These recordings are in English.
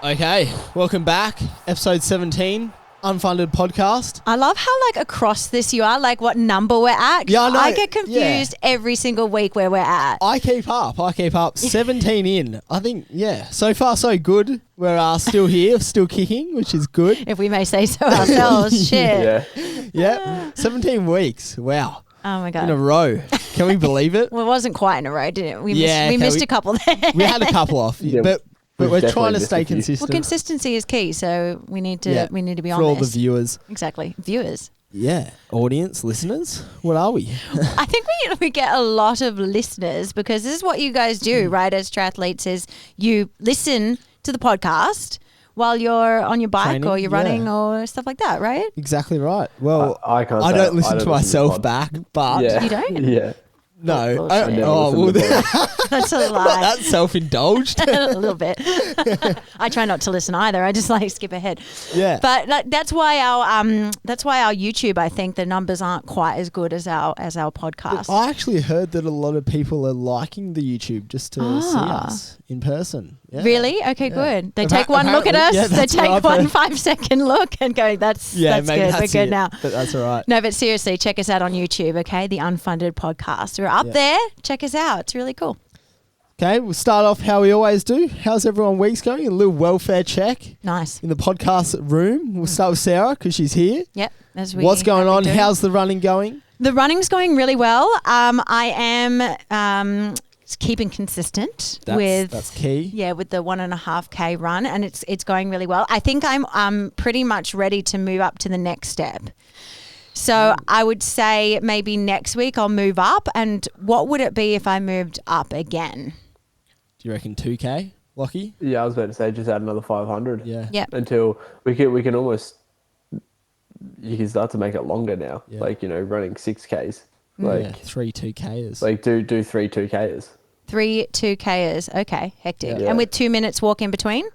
Okay, welcome back. Episode 17, Unfunded podcast. I love how across this you are, what number we're at. Yeah, I know. I get confused every single week where we're at. I keep up. 17 in. I think, so far so good. We're still here, still kicking, which is good. If we may say so ourselves. Shit. Yeah. 17 weweeks. Wow. Oh my God. In a row. Can we believe it? Well, it wasn't quite in a row, did it? We missed a couple there. We had a couple off. But we're trying to stay consistent. Well, consistency is key, so we need to be on this. For all the viewers. Exactly. Viewers. Yeah. Audience, listeners, what are we? I think we get a lot of listeners because this is what you guys do, right, as triathletes, is you listen to the podcast while you're on your bike training, or you're running or stuff like that, right? Exactly right. Well, I don't listen to myself back, but... You don't? Yeah. No. That's a lie. That's self-indulged. A little bit. I try not to listen either. I just skip ahead. Yeah. But that's why our YouTube, I think the numbers aren't quite as good as our podcast. I actually heard that a lot of people are liking the YouTube just to see us in person. Yeah. Really? Okay, good. They take one look at us. Yeah, they take 1 5-second look and go, that's good. We're good now. But that's all right. No, but seriously, check us out on YouTube, okay? The Unfunded podcast. We're up there. Check us out. It's really cool. Okay, we'll start off how we always do. How's everyone week's going? A little welfare check. Nice. In the podcast room. We'll start with Sarah because she's here. Yep. What's going on? How's the running going? The running's going really well. I am keeping consistent that's key. Yeah, with the 1.5K run, and it's going really well. I think I'm pretty much ready to move up to the next step. So I would say maybe next week I'll move up. And what would it be if I moved up again? Do you reckon 2K, Lockie? Yeah, I was about to say just add another 500. Yeah. Yep. Until we can almost, you can start to make it longer now. Yeah. Running 6Ks. 3 2Kers. Do 3 2Kers. 3 2Kers. Okay, hectic. Yeah. And with 2 minutes walk in between?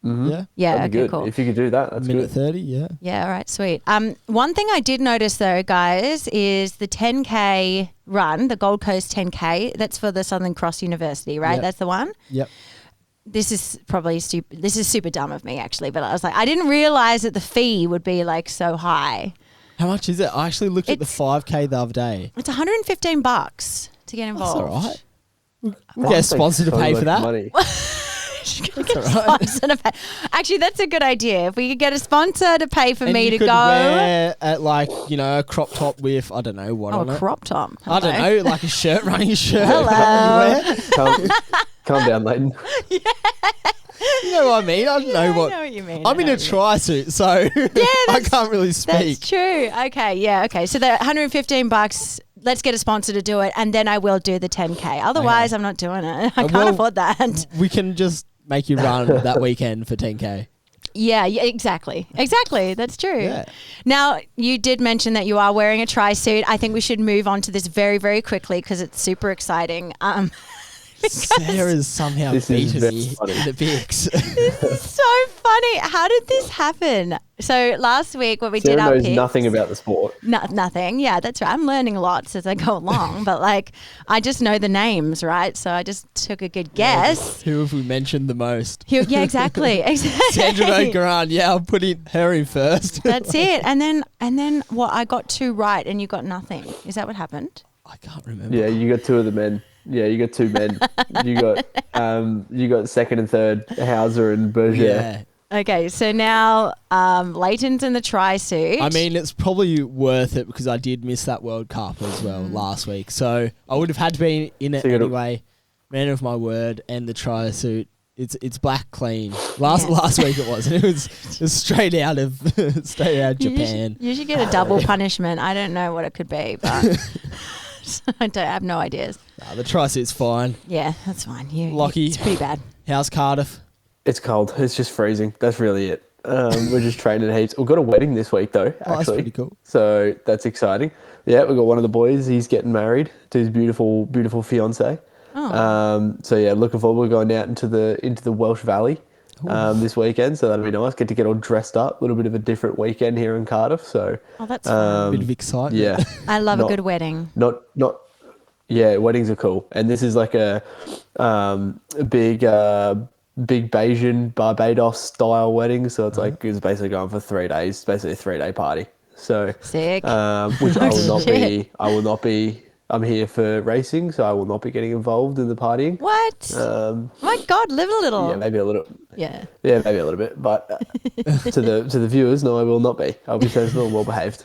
Mm-hmm. Yeah, that'd be okay, good. cool. If you could do that, that's minute good. 30, yeah. Yeah, all right, sweet. One thing I did notice though, guys, is the 10K run, the Gold Coast 10K. That's for the Southern Cross University, right? Yep. That's the one? Yep. This is probably stupid. This is super dumb of me, actually. But I was I didn't realize that the fee would be so high. How much is it? I actually looked at the 5K the other day. It's $115 to get involved. That's all right. We'll get a sponsor to pay for that. Money. Actually, that's a good idea. If we could get a sponsor to pay for me to go. Wear at a crop top with, I don't know what on a it. crop top. I don't know, like a shirt, running shirt. Hello. Calm down, Leighton. Yeah. You know what I mean? I don't know what. I know what you mean. I'm in a tri-suit, so I can't really speak. That's true. Okay, yeah, okay. So the $115, let's get a sponsor to do it, and then I will do the 10K. Otherwise, I'm not doing it. I can't afford that. We can just make you run that weekend for 10K. Yeah, exactly. Exactly. That's true. Yeah. Now, you did mention that you are wearing a tri-suit. I think we should move on to this very, very quickly because it's super exciting. Sarah's somehow beaten me in the bigs. This is so funny. How did this happen? So last week when we did our Sarah knows picks, nothing about the sport. Nothing. Yeah, that's right. I'm learning a lot as I go along. But I just know the names, right? So I just took a good guess. Who have we mentioned the most? Yeah, exactly. Sandra O'Garan. Yeah, I'll put her in first. That's it. And then what? I got 2 right and you got nothing. Is that what happened? I can't remember. Yeah, you got 2 of the men. Yeah, you got 2 men. you got second and third, Hauser and Berger. Yeah. Okay, so now Leighton's in the tri-suit. I mean, it's probably worth it because I did miss that World Cup as well last week. So I would have had to be in it anyway. Man of my word, and the tri-suit. It's black clean. Last week it was. And it was straight out of Japan. You should get a double punishment. I don't know what it could be, but I have no ideas. Nah, the tri-suit's fine. Yeah, that's fine. Lockie, it's pretty bad. How's Cardiff? It's cold. It's just freezing. That's really it. We're just training heaps. We've got a wedding this week though, actually. That's pretty cool. So that's exciting. Yeah, we've got one of the boys. He's getting married to his beautiful, beautiful fiance. Oh. So yeah, looking forward. We're going out into the Welsh Valley this weekend, so that'll be nice. Get to get all dressed up. A little bit of a different weekend here in Cardiff. So that's fun. A bit of excitement. Yeah, I love a good wedding. Yeah, weddings are cool, and this is like a big big Bayesian Barbados style wedding. So it's like it's basically going for 3 days. It's basically a 3-day party. So Sick. which I will not be. I will not be. I'm here for racing, so I will not be getting involved in the partying. What? My God, live a little. Yeah, maybe a little. Yeah. Yeah, maybe a little bit, but to the viewers, no, I will not be. I'll be sensible and well behaved.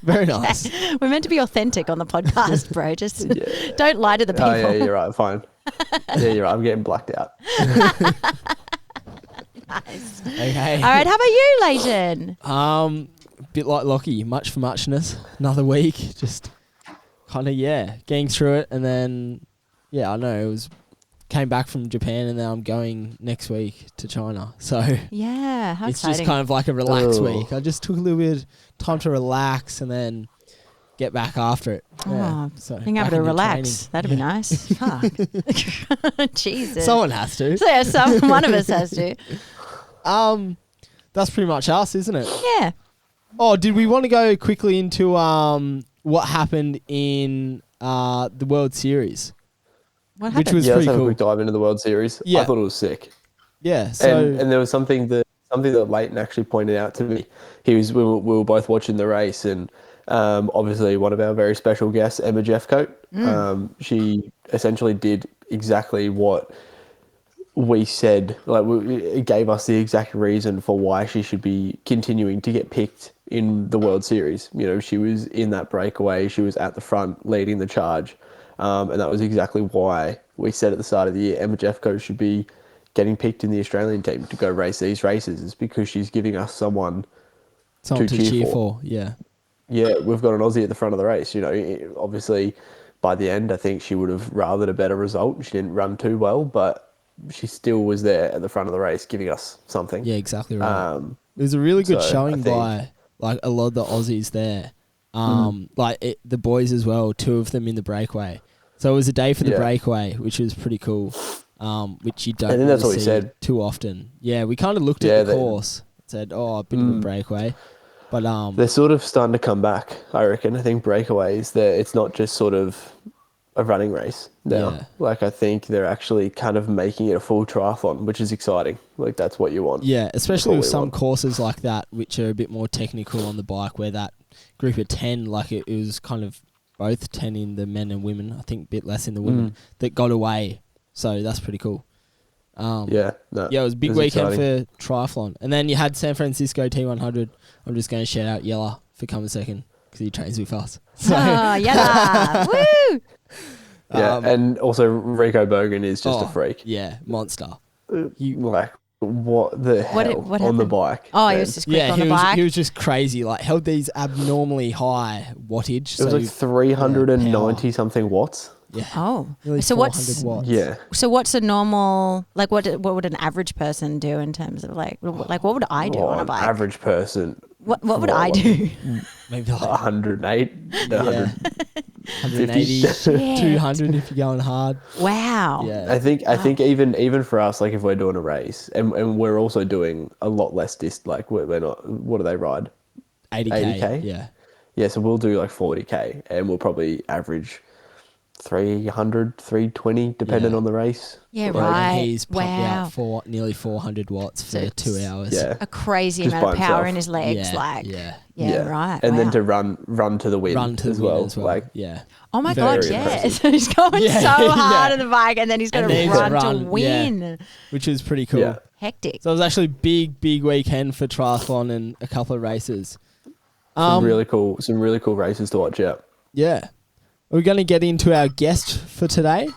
Very nice. We're meant to be authentic on the podcast, bro. Just don't lie to the people. Oh yeah, you're right. Fine. Yeah, you're right. I'm getting blacked out. Nice. Okay. All right, how about you, Leighton? Bit like Lockie, much for muchness. Another week, just kind of getting through it, and then I know came back from Japan, and then I'm going next week to China. So Yeah, how it's exciting. just kind of like a relaxed week. I just took a little bit of time to relax and then get back after it. Yeah. So being able back to into relax, training. that'd be nice. Fuck. Jesus. Someone has to. So, yeah, one of us has to. That's pretty much us, isn't it? Yeah. Oh, did we want to go quickly into what happened in the World Series? What happened? Which was Let's pretty have a cool. quick dive into the World Series. Yeah. I thought it was sick. Yeah. So And there was something that Leighton actually pointed out to me. We were both watching the race, and obviously one of our very special guests, Emma Jeffcoat, she essentially did exactly what we said. Like it gave us the exact reason for why she should be continuing to get picked in the World Series. You know, she was in that breakaway. She was at the front leading the charge. And that was exactly why we said at the start of the year, Emma Jeffcoat should be getting picked in the Australian team to go race these races, is because she's giving us someone something to to cheer cheer for. Yeah. Yeah, we've got an Aussie at the front of the race. You know, obviously by the end, I think she would have rathered a better result. She didn't run too well, but she still was there at the front of the race giving us something. Yeah, exactly right. It was a really good so showing I think- by like a lot of the Aussies there. The boys as well, 2 of them in the breakaway. So it was a day for the breakaway, which was pretty cool, which you don't I think that's really what we see said. too often. Yeah, we kind of looked at the course, said, a bit of a breakaway. But They're sort of starting to come back, I reckon. I think breakaways, it's not just sort of a running race now. Yeah. Like, I think they're actually kind of making it a full triathlon, which is exciting. Like, that's what you want. yeah, especially with we some want. courses like that, which are a bit more technical on the bike, where that group of 10, like it was kind of both 10 in the men and women, I think a bit less in the women, that got away. So that's pretty cool. It was a big weekend exciting. for triathlon. And then you had San Francisco T100. I'm just going to shout out Yella for coming second because he trains with us. So, Yeah. Woo! Yeah, and also Rico Bogan is just a freak. Yeah, monster. Like, what the hell what on the happened? bike? Oh, he man. was just quick on the he bike. was just crazy. Like, held these abnormally high wattage. It was like 390 something watts. Yeah. Oh, Nearly so 400 watts. Yeah. So what's a normal, like what would an average person do in terms of like what would I do on a An bike? average person. What would I do? Maybe like 108, 180, Shit. 200 if you're going hard. Wow. Yeah. I think even for us, like if we're doing a race and we're also doing a lot less like we're not, what do they ride? 80K. 80K? Yeah. Yeah, so we'll do like 40K and we'll probably average 300, 320 depending Yeah. on the race. Yeah, Yeah, right. and he's pumped Wow. out nearly 400 watts for So 2 hours. Yeah. A crazy Just amount of by power himself. in his legs, Yeah, like yeah. right. And then wow. to run to the wind Run to as the wind well. as well. Like yeah. Oh my Very God, yeah. impressive. So he's going Yeah, so hard yeah. on the bike and then he's going And then to he's run to run, win. Which is pretty cool. Yeah. Hectic. So it was actually a big weekend for triathlon and a couple of races. some really cool races to watch out. Yeah. Are we going to get into our guest for today?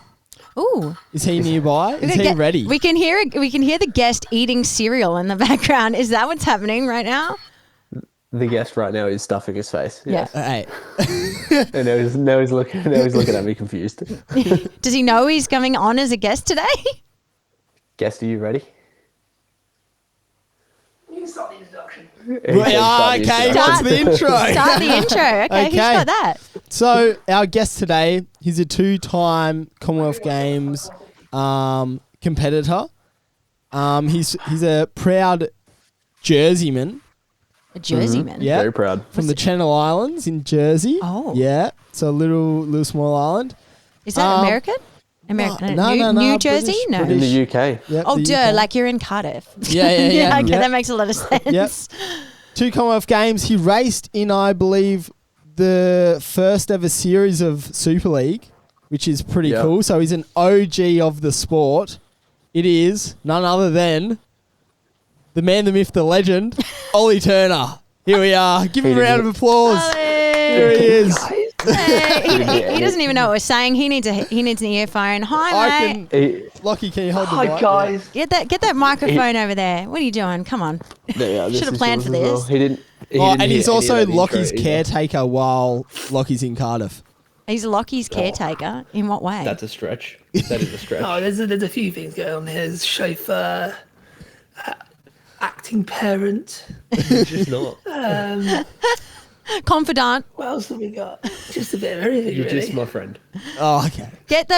Ooh. Is he nearby? Is he ready? We can hear the guest eating cereal in the background. Is that what's happening right now? The guest right now is stuffing his face. Yeah. Hey. And now he's looking at me confused. Does he know he's coming on as a guest today? Guest, are you ready? You can start the introduction. Okay, Start- what's the intro? Start the intro. Okay, who's Okay. got that? So our guest today, he's a 2-time Commonwealth Games competitor. He's a proud Jerseyman. A Jerseyman. Yeah. Very proud. From the Channel Islands in Jersey. Oh. Yeah. So a little small island. Is that American? American. No, New Jersey? British, No. In the UK. Yep, Oh, the duh, UK. like you're in Cardiff. Yeah. Okay, Yep. that makes a lot of sense. Yep. 2 Commonwealth Games. He raced in, I believe, the first ever series of Super League, which is pretty cool. So he's an OG of the sport. It is none other than the man, the myth, the legend, Ollie Turner. Here we are. Give him a round of applause. Ollie. Here he is. Hey, he doesn't even know what we're saying. He needs an earphone. Hi, mate. Lockie, can you hold the Hi mic? guys. Get that microphone over there. What are you doing? Come on. Should have planned for this. Well. He didn't And hear he's any also of that Lockie's intro either. caretaker while Lockie's in Cardiff. He's Lockie's caretaker. In what way? That's a stretch. That is a stretch. Oh, there's a few things going on here. There's chauffeur, acting parent. Just not. Confidant. What else have we got? Just a bit of everything, You're really. just my friend. Oh, okay. Get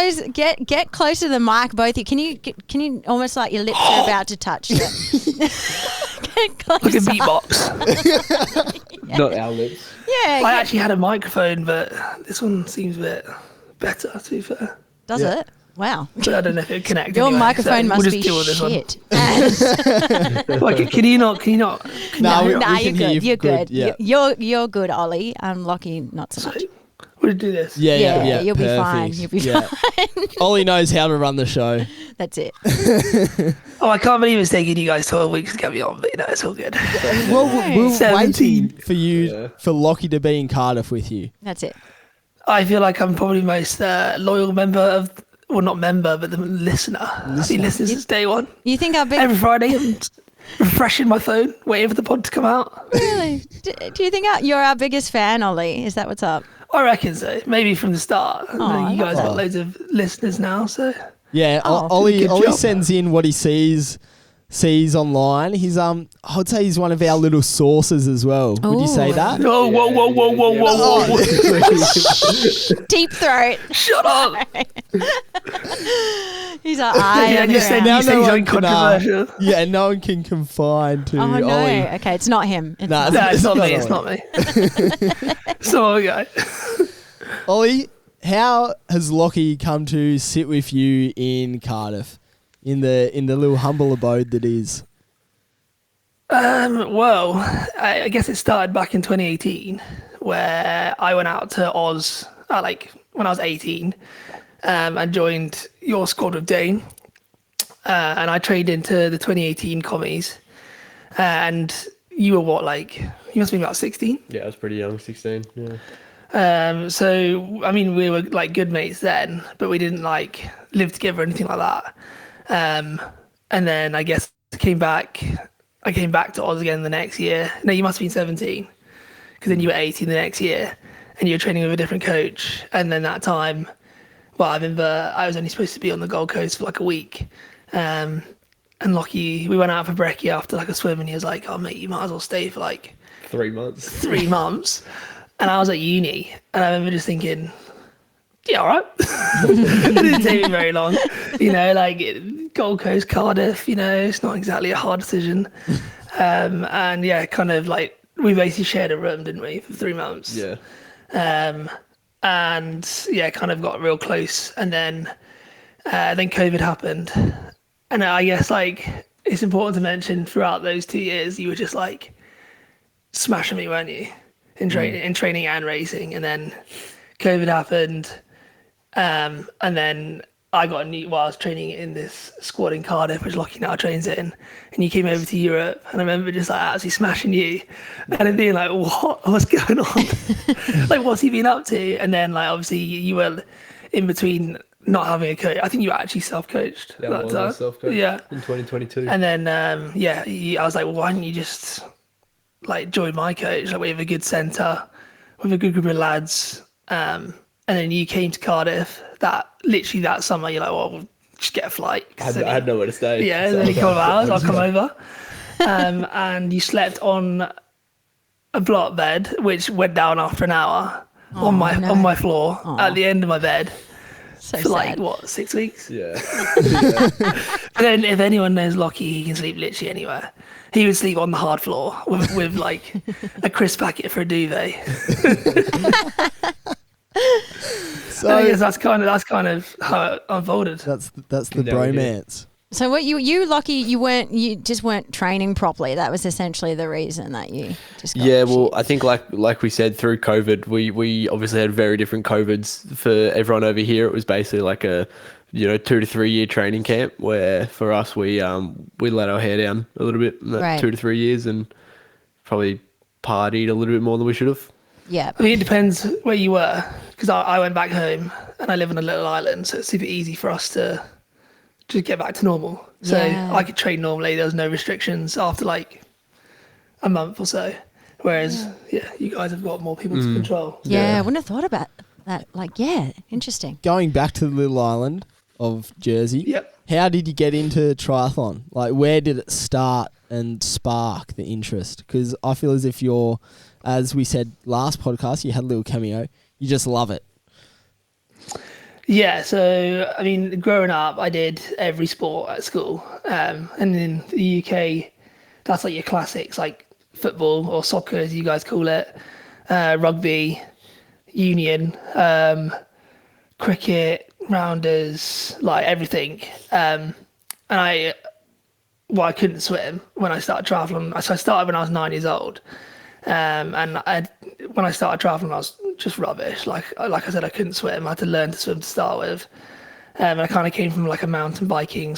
close to the mic, both of you. Can you almost like your lips are about to touch it? Get closer. Like a beatbox. Not our lips. Yeah. I actually had a microphone, but this one seems a bit better, to be fair. Does Yeah. it? Wow. But I don't know if it would connect. Your anyway, microphone so must we'll be just deal with this shit. one. Like, can you not? No, we Nah, can you're hear good. you You're good, good. yeah. You're good, Ollie. Lockie, not so much. We'll do this. Yeah. You'll be fine. Perfect. You'll be Yeah. fine. Ollie knows how to run the show. That's it. Oh, I can't believe it's taking you guys 12 weeks to get me on, but it's all good. Well, we're 17. waiting for you, for Lockie to be in Cardiff with you. That's it. I feel like I'm probably most loyal member of, well, not member, but the listener. I've been listening since day one. You think I've been Every Friday, I'm refreshing my phone, waiting for the pod to come out. really? Do you think you're our biggest fan, Ollie? Is that what's up? I reckon so. Maybe from the start. And then you guys love got that. loads of listeners now, so Yeah, Oh, Ollie good job. sends in what he sees online. He's I would say he's one of our little sources as well. Would you say Ooh. that? Oh, whoa. Deep throat. Shut up. He's like, I Yeah, am just say around. now no say one something can, controversial. Yeah, no one can confine to Oh, no. Ollie. Okay, it's not him. It's Nah, not. No, it's not me. Ollie. It's not me. So, okay. Ollie, how has Lockie come to sit with you in Cardiff, in the little humble abode that is? Well, I guess it started back in 2018, where I went out to Oz, when I was 18, and joined your squad with Dane. And I trained into the 2018 commies. And you were what, you must have been about 16? Yeah, I was pretty young, 16. Yeah. So, I mean, we were good mates then, but we didn't live together or anything like that. And then I guess I came back to Oz again the next year. No, you must have been 17, because then you were 18 the next year, and you were training with a different coach. And then that time, well, I remember I was only supposed to be on the Gold Coast for a week. And Lockie, we went out for brekkie after a swim, and he was like, "Oh mate, you might as well stay for 3 months. 3 months." And I was at uni, and I remember just thinking, yeah, all right. It didn't take me very long. Gold Coast, Cardiff, it's not exactly a hard decision. And yeah, we basically shared a room, didn't we, for 3 months? Yeah. And yeah, kind of got real close. And then COVID happened. And I guess it's important to mention throughout those 2 years, you were just smashing me, weren't you? In training and racing. And then COVID happened. And then I got I was training in this squad in Cardiff, which Lockie now trains in, and you came over to Europe, and I remember just actually smashing you, and then being what's going on? What's he been up to? And then obviously you were in between not having a coach. I think you were actually self-coached Yeah, at that I time. was self-coached in 2022. And then I was like, well, why don't you just join my coach? We have a good centre, with a good group of lads. And then you came to Cardiff that summer. You're like, well, we'll just get a flight. I had nowhere to stay. Yeah, so then a couple of hours, I'll come Yeah. over. And you slept on a block bed, which went down after an hour on my floor at the end of my bed So for sad. 6 weeks. Yeah. And then if anyone knows Lockie, he can sleep literally anywhere. He would sleep on the hard floor with a crisp packet for a duvet. So I guess that's kind of how it unfolded. that's the No idea. bromance. So what you lucky you just weren't training properly. That was essentially the reason that you just got Yeah, well, shit. I think like we said, through COVID, we obviously had very different COVIDs. For everyone over here, it was basically like a 2 to 3 year training camp, where for us we let our hair down a little bit in that Right. 2 to 3 years and probably partied a little bit more than we should have. Yeah. I mean, it depends where you were, because I went back home and I live on a little island, so it's super easy for us to just get back to normal. So Yeah. I could train normally. There was no restrictions after like a month or so. Whereas, you guys have got more people to control. Yeah, Yeah. I wouldn't have thought about that. Like, yeah, interesting. Going back to the little island of Jersey, Yep. how did you get into triathlon? Like, where did it start and spark the interest? Because I feel as if you're, as we said last podcast, you had a little cameo. You just love it. Yeah, so I mean, growing up, I did every sport at school, and in the UK, that's like your classics, like football or soccer, as you guys call it, rugby, union, cricket, rounders, like everything. And I couldn't swim when I started triathlon. So I started when I was 9 years old. And when I started triathlon, I was just rubbish. Like I said, I couldn't swim. I had to learn to swim to start with. And I kind of came from like a mountain biking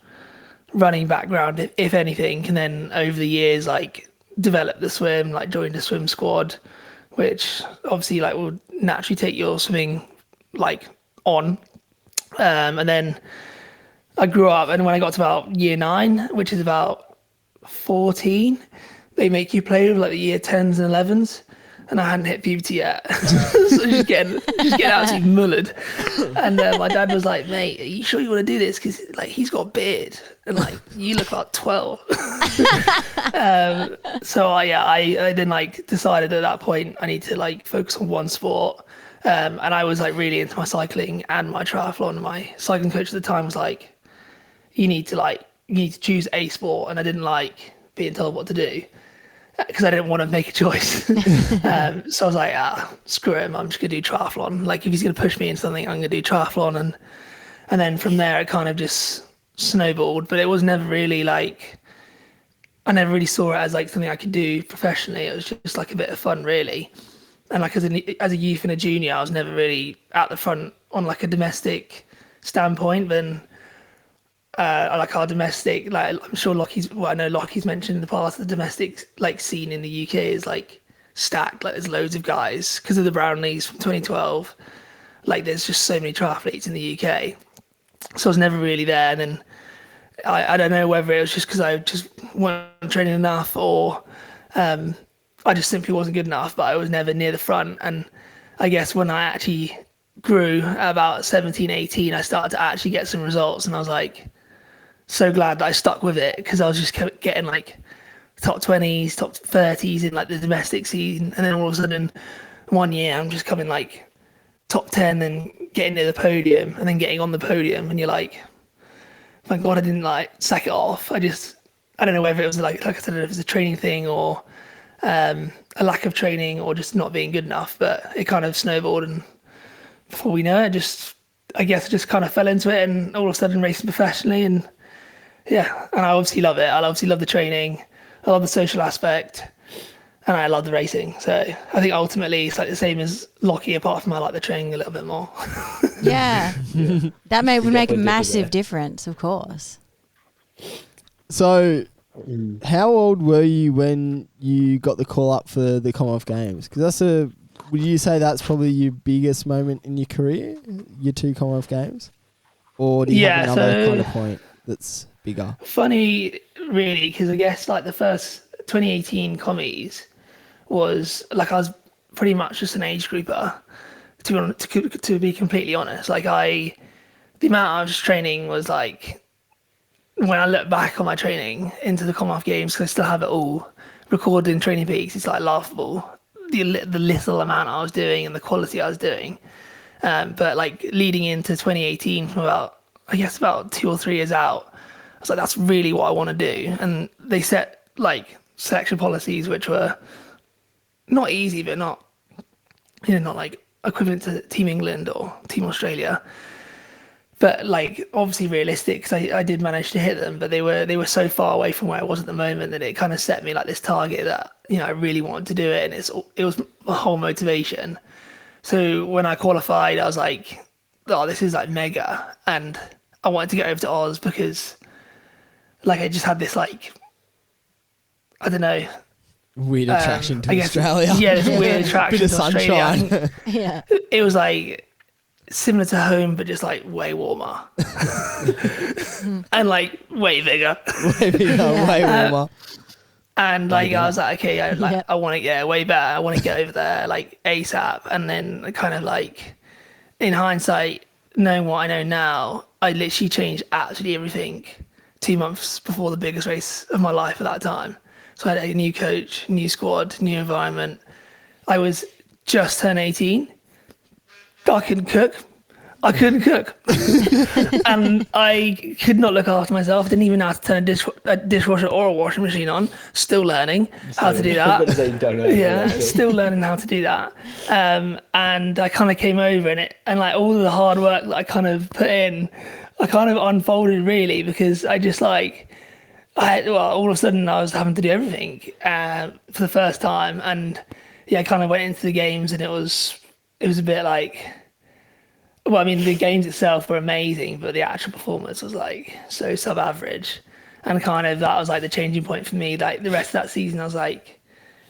/ running background, if anything. And then over the years, like developed the swim, like joined a swim squad, which obviously like will naturally take your swimming like on. And then I grew up, and when I got to about year 9, which is about 14, they make you play with like the year 10s and 11s, and I hadn't hit puberty yet. So just getting absolutely mullered. And my dad was like, "Mate, are you sure you want to do this? Because like he's got a beard, and like you look like 12." So I then like decided at that point I need to like focus on one sport. And I was like really into my cycling and my triathlon. My cycling coach at the time was like, you need to choose a sport, and I didn't like being told what to do because I didn't want to make a choice. So I was like, screw him, I'm just gonna do triathlon. Like if he's gonna push me in something, I'm gonna do triathlon. And then from there it kind of just snowballed. But it was never really like, I never really saw it as like something I could do professionally. It was just like a bit of fun, really. And like as a youth and a junior, I was never really at the front on like a domestic standpoint. Then like our domestic, like I'm sure I know Lockie's mentioned in the past, the domestic like scene in the UK is like stacked. Like there's loads of guys because of the Brownlees from 2012. Like there's just so many triathletes in the UK. So I was never really there. And then I don't know whether it was just because I just wasn't training enough, or I just simply wasn't good enough, but I was never near the front. And I guess when I actually grew at about 17, 18, I started to actually get some results, and I was like so glad that I stuck with it, because I was just getting like top 20s, top 30s in like the domestic scene. And then all of a sudden one year I'm just coming like top 10 and getting near the podium, and then getting on the podium, and you're like, thank God I didn't like sack it off. I don't know whether it was like I said, if it was a training thing or a lack of training or just not being good enough, but it kind of snowballed, and before we know it, I guess just kind of fell into it, and all of a sudden racing professionally. And yeah, and I obviously love it. I obviously love the training, I love the social aspect, and I love the racing. So I think ultimately it's like the same as Lockie, apart from I like the training a little bit more. Yeah. That would make a definitely massive did difference, of course. So, how old were you when you got the call up for the Commonwealth Games? Because would you say that's probably your biggest moment in your career, your 2 Commonwealth Games? Or do you have another kind of point that's bigger? Funny, really, because I guess like the first 2018 commies was like, I was pretty much just an age grouper, to be completely honest. Like the amount I was training was like, when I look back on my training into the Commonwealth Games, because I still have it all recorded in Training Peaks, it's like laughable, the little amount I was doing and the quality I was doing. But like leading into 2018, from about 2 or 3 years out, I was like, that's really what I want to do. And they set like selection policies which were not easy, but not like equivalent to Team England or Team Australia. But like obviously realistic, because I did manage to hit them, but they were so far away from where I was at the moment that it kind of set me like this target that, you know, I really wanted to do it, and it was my whole motivation. So when I qualified, I was like, oh, this is like mega, and I wanted to get over to Oz because like I just had this like, I don't know, weird attraction to Australia. Yeah, this weird attraction Bit of to Australia. sunshine. Yeah. It was like similar to home, but just like way warmer and like way bigger. Way bigger, way warmer. And like I was like, okay, I want to get way better. I want to get over there like ASAP. And then kind of like in hindsight, knowing what I know now, I literally changed absolutely everything 2 months before the biggest race of my life at that time. So I had a new coach, new squad, new environment. I was just turned 18. I couldn't cook. And I could not look after myself. Didn't even know how to turn a dishwasher or a washing machine on. Still learning how to do that. Still learning how to do that. And I kind of came over and like all of the hard work that I kind of put in, I kind of unfolded really, because I just like, all of a sudden I was having to do everything for the first time. And yeah, I kind of went into the games and it was a bit like, well, I mean, the games itself were amazing, but the actual performance was like so sub-average. And kind of that was like the changing point for me. Like the rest of that season, I was like,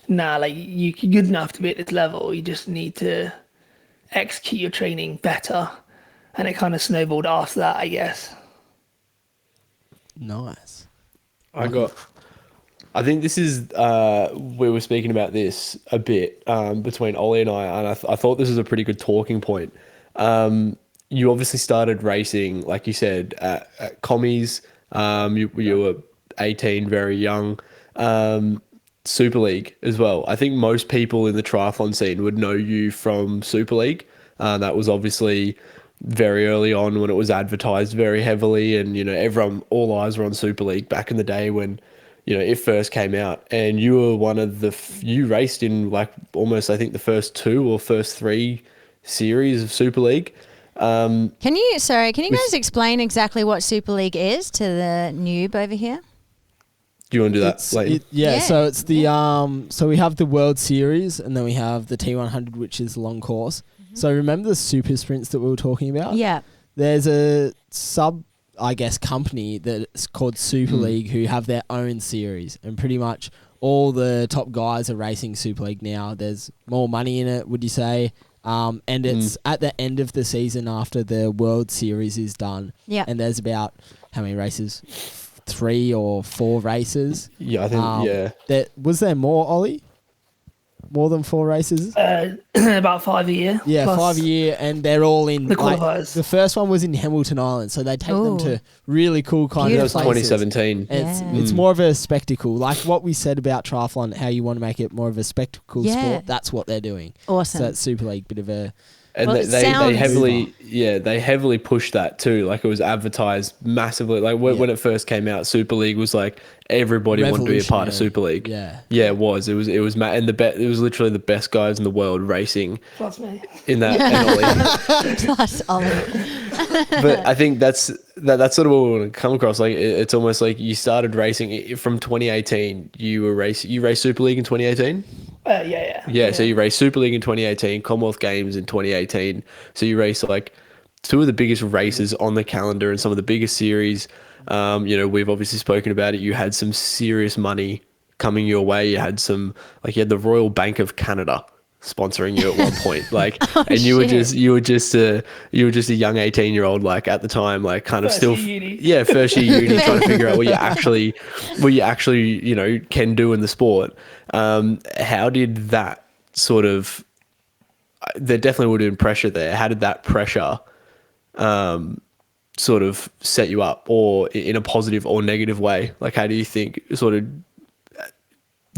nah, like you're good enough to be at this level. You just need to execute your training better. And it kind of snowballed after that, I guess. Nice. I think this is, we were speaking about this a bit between Ollie and I thought this was a pretty good talking point. You obviously started racing, like you said, at commies. You were 18, very young. Super League as well. I think most people in the triathlon scene would know you from Super League. That was obviously very early on when it was advertised very heavily, and you know, all eyes were on Super League back in the day when, you know, it first came out. And you were one of you raced in like almost, I think, the first 2 or first 3 series of Super League. Can you guys explain exactly what Super League is to the noob over here? Do you want to do that? So it's the so we have the World Series and then we have the T100, which is long course. Mm-hmm. So remember the super sprints that we were talking about? Yeah. There's a company that's called Super League who have their own series, and pretty much all the top guys are racing Super League now. There's more money in it, would you say? And it's at the end of the season after the World Series is done. Yeah. And there's about how many races? 3 or 4 races. Yeah, I think, Was there more, Ollie? More than 4 races? About 5 a year. Yeah, plus 5 a year, and they're all in the qualifiers. The first one was in Hamilton Island, so they take them to really cool kind of places. That was 2017. It's more of a spectacle. Like what we said about triathlon, how you want to make it more of a spectacle sport, that's what they're doing. Awesome. So it's Super League, bit of a... And they heavily pushed that too. Like it was advertised massively. Like when it first came out, Super League was like everybody wanted to be a part of Super League. Yeah, it was. It was and it was literally the best guys in the world racing. Plus me. In that, and Ollie. Plus Ollie. But I think that's sort of what we want to come across. Like it's almost like you started racing from 2018. You raced Super League in 2018. Yeah, so you raced Super League in 2018, Commonwealth Games in 2018. So you raced like 2 of the biggest races on the calendar and some of the biggest series. You know, we've obviously spoken about it. You had some serious money coming your way. You had you had the Royal Bank of Canada sponsoring you at one point. Like, and you were just a young 18-year-old, like at the time, like kind of first still, year first year uni, trying to figure out what you actually, you know, can do in the sport. How did that sort of, there definitely would have been pressure there. How did that pressure, sort of set you up, or in a positive or negative way? Like, how do you think sort of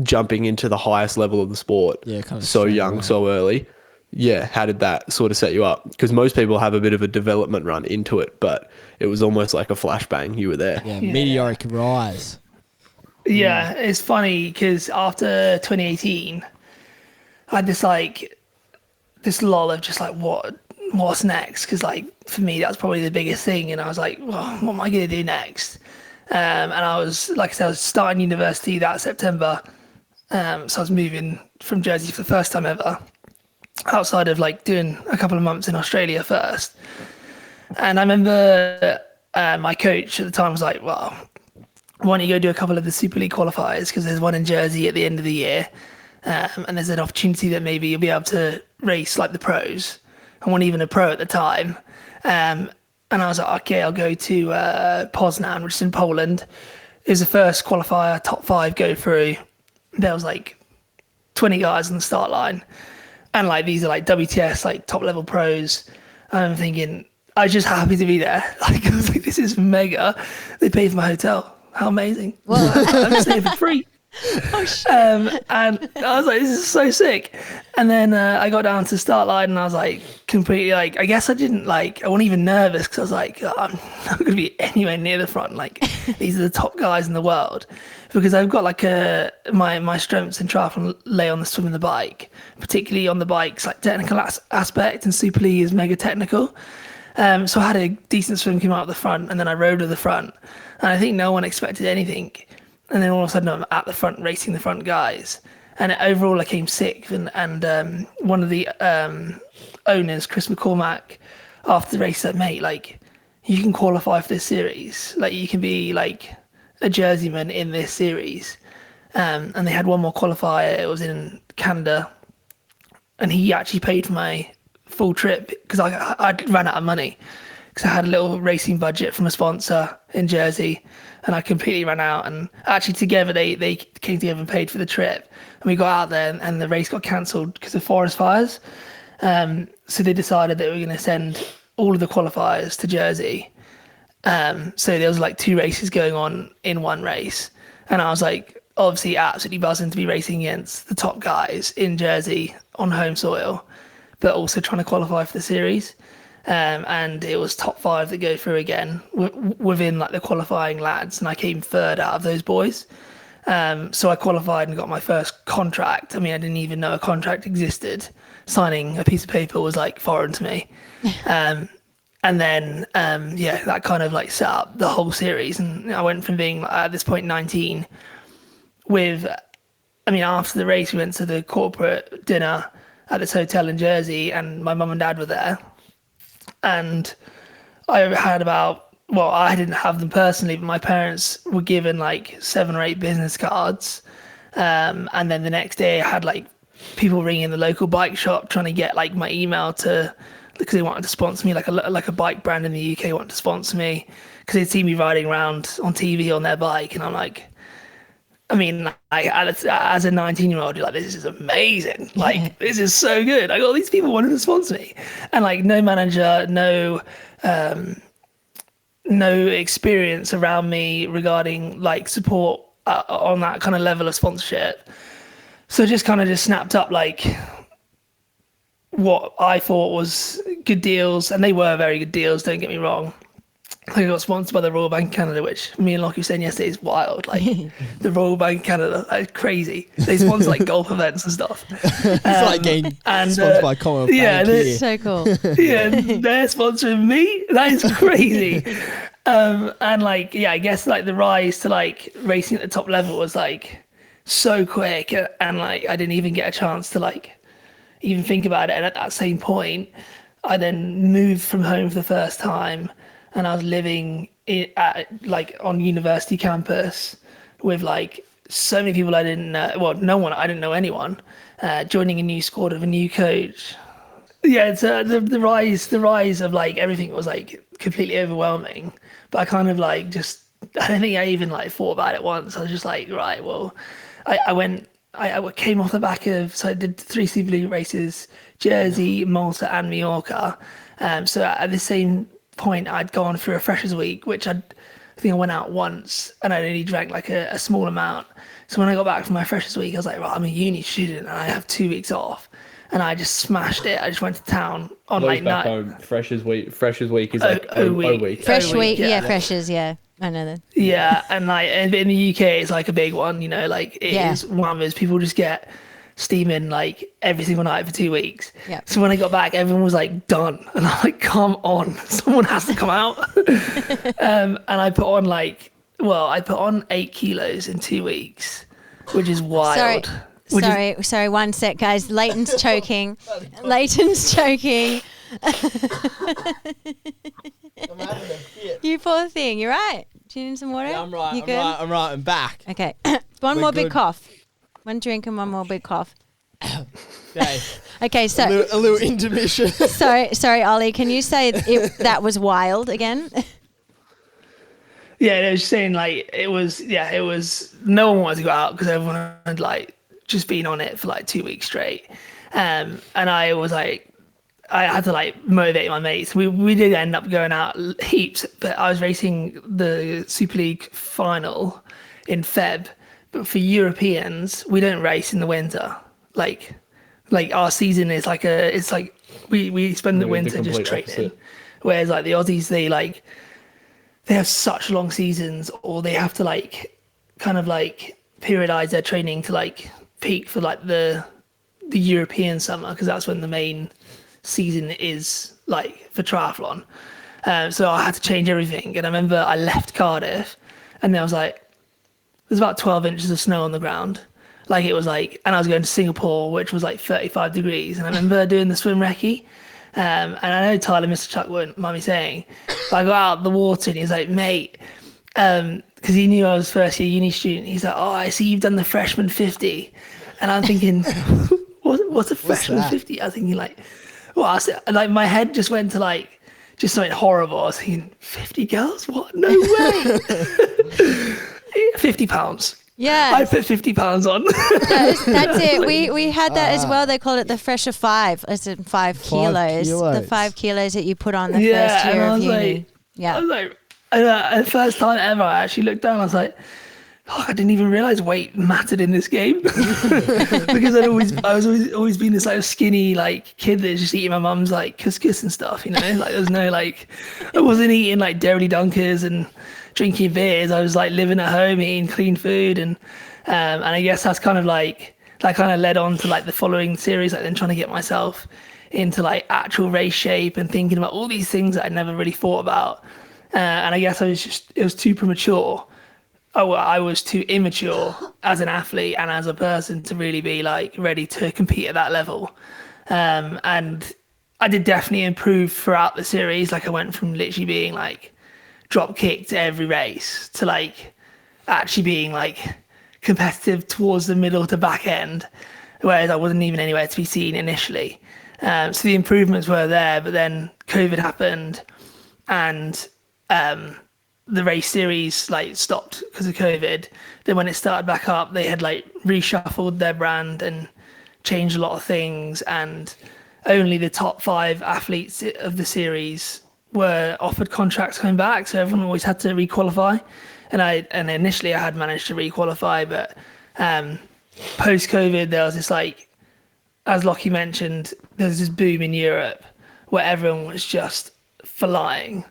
jumping into the highest level of the sport so young, so early? Yeah, how did that sort of set you up? Because most people have a bit of a development run into it, but it was almost like a flashbang. You were there. Yeah, meteoric rise. Yeah, it's funny because after 2018, I had this like this lull of just like, what's next? Because like for me, that's probably the biggest thing. And I was like, well, what am I going to do next? And I was, like I said, I was starting university that September. So I was moving from Jersey for the first time ever, outside of like doing a couple of months in Australia first. And I remember my coach at the time was like, well, why don't you go do a couple of the Super League qualifiers, because there's one in Jersey at the end of the year, and there's an opportunity that maybe you'll be able to race like the pros. I wasn't even a pro at the time. And I was like, okay, I'll go to Poznan, which is in Poland. It was the first qualifier, top 5 go through. There was like 20 guys on the start line. And like these are like WTS, like top level pros. I'm thinking, I was just happy to be there. Like I was like, this is mega. They paid for my hotel. How amazing. Well, I'm just there for free. Oh, shit. And I was like, this is so sick. And then I got down to the start line and I was like completely like, I guess I wasn't even nervous, because I was like, oh, I'm not going to be anywhere near the front. Like these are the top guys in the world, because I've got like my strengths in triathlon lay on the swim and the bike, particularly on the bikes, like technical aspect, and Super League is mega technical. So I had a decent swim, came out of the front, and then I rode to the front. And I think no one expected anything. And then all of a sudden I'm at the front racing the front guys. And overall I came sixth. And one of the owners, Chris McCormack, after the race said, mate, like, you can qualify for this series. Like, you can be like a jerseyman in this series. And they had one more qualifier. It was in Canada. And he actually paid for my full trip, because I ran out of money, because I had a little racing budget from a sponsor in Jersey, and I completely ran out. And actually together they came together and paid for the trip, and we got out there, and the race got cancelled because of forest fires. So they decided that we were going to send all of the qualifiers to Jersey. So there was like 2 races going on in one race, and I was like obviously absolutely buzzing to be racing against the top guys in Jersey on home soil, but also trying to qualify for the series. And it was top 5 that go through again within like the qualifying lads, and I came 3rd out of those boys. So I qualified and got my first contract. I mean, I didn't even know a contract existed. Signing a piece of paper was like foreign to me. And then that kind of like set up the whole series. And I went from being at this point 19 after the race we went to the corporate dinner at this hotel in Jersey, and my mum and dad were there. And I had I didn't have them personally, but my parents were given like 7 or 8 business cards. And then the next day I had like people ringing the local bike shop trying to get like my email because they wanted to sponsor me, like a bike brand in the UK wanted to sponsor me, because they'd see me riding around on TV on their bike. And I'm like, as a 19-year-old, you're like, this is amazing. Like, this is so good. I got all these people wanting to sponsor me. And like, no manager, no experience around me regarding like support on that kind of level of sponsorship. So just snapped up like what I thought was good deals. And they were very good deals, don't get me wrong. I got sponsored by the Royal Bank of Canada, which me and Lockie were saying yesterday is wild. Like the Royal Bank of Canada, that's crazy. They sponsor like golf events and stuff. It's like getting sponsored by Commonwealth Bank. That's so cool. Yeah, they're sponsoring me. That is crazy. And like, I guess like the rise to like racing at the top level was like so quick, and like I didn't even get a chance to like even think about it. And at that same point, I then moved from home for the first time. And I was living on university campus with like so many people I didn't know. Well, no one, I didn't know anyone. Joining a new squad of a new coach. Yeah, it's the rise of like everything was like completely overwhelming. But I kind of like I don't think I even like thought about it once. I was just like, right, well, I came off the back of, so I did 3 Super League races, Jersey, Malta, and Mallorca. So at the same point I'd gone through a freshers week, which I think I went out once and I only drank like a small amount. So when I got back from my freshers week, I was like, right, I'm a uni student and I have 2 weeks off, and I just smashed it. I just went to town on like night. Home. Freshers week is like O week. Fresh week, yeah, freshers, yeah. I know that. Yeah, and like in the UK it's like a big one, you know, like it is one of those, people just get steaming like every single night for 2 weeks. Yep. So when I got back, everyone was like done, and I'm like, come on, someone has to come out. And I put on I put on 8 kilos in 2 weeks, which is wild. Sorry, 1 sec, guys. Leighton's choking. Leighton's choking. I'm having a fit. You poor thing. You're right. Do you need some water? Yeah, I'm right. You good? I'm right. I'm back. Okay. One We're more big good. cough. 1 drink and 1 more big cough. Okay. Okay, so a little intermission. sorry, Ollie. Can you say that was wild again? Yeah, I was just saying, like, it was, no one wanted to go out because everyone had, like, just been on it for, like, 2 weeks straight. And I was, like, I had to, like, motivate my mates. We did end up going out heaps, but I was racing the Super League final in Feb. But for Europeans, we don't race in the winter. Like our season is like we spend the winter just training. Opposite. Whereas, like, the Aussies, they have such long seasons, or they have to like kind of like periodize their training to like peak for like the European summer, because that's when the main season is like for triathlon. So I had to change everything, and I remember I left Cardiff, and there was like there's about 12 inches of snow on the ground. Like, it was like, and I was going to Singapore, which was like 35 degrees, and I remember doing the swim recce. And I know Tyler, Mr. Chuck, won't mind me saying, but I got out of the water and he's like, mate, because he knew I was first year uni student. He's like, oh, I see you've done the freshman 50. And I'm thinking, what's a freshman 50? I was thinking, like, well, like, my head just went to like, just something horrible. I was thinking, 50 girls? What? No way. 50 pounds. Yeah. I put 50 pounds on. That's it. We had that as well. They call it the fresher 5, as in 5 kilos. The 5 kilos that you put on the first year of uni. I was like, the first time ever I actually looked down, I was like, oh, I didn't even realize weight mattered in this game. Because I was always been this like skinny like kid that's just eating my mum's like couscous and stuff, you know? Like, there's no like, I wasn't eating like dairy dunkers and drinking beers. I was like living at home, eating clean food, and I guess that's kind of like that kind of led on to like the following series, like then trying to get myself into like actual race shape and thinking about all these things that I never really thought about. And I guess it was too premature. I was too immature as an athlete and as a person to really be like ready to compete at that level. And I did definitely improve throughout the series. Like, I went from literally being like drop kicked every race to like actually being like competitive towards the middle to back end, whereas I wasn't even anywhere to be seen initially. So the improvements were there, but then COVID happened, and the race series like stopped because of COVID. Then when it started back up, they had like reshuffled their brand and changed a lot of things, and only the top 5 athletes of the series were offered contracts coming back, so everyone always had to requalify. And initially I had managed to requalify, but post-COVID there was this like, as Lockie mentioned, there's this boom in Europe where everyone was just flying,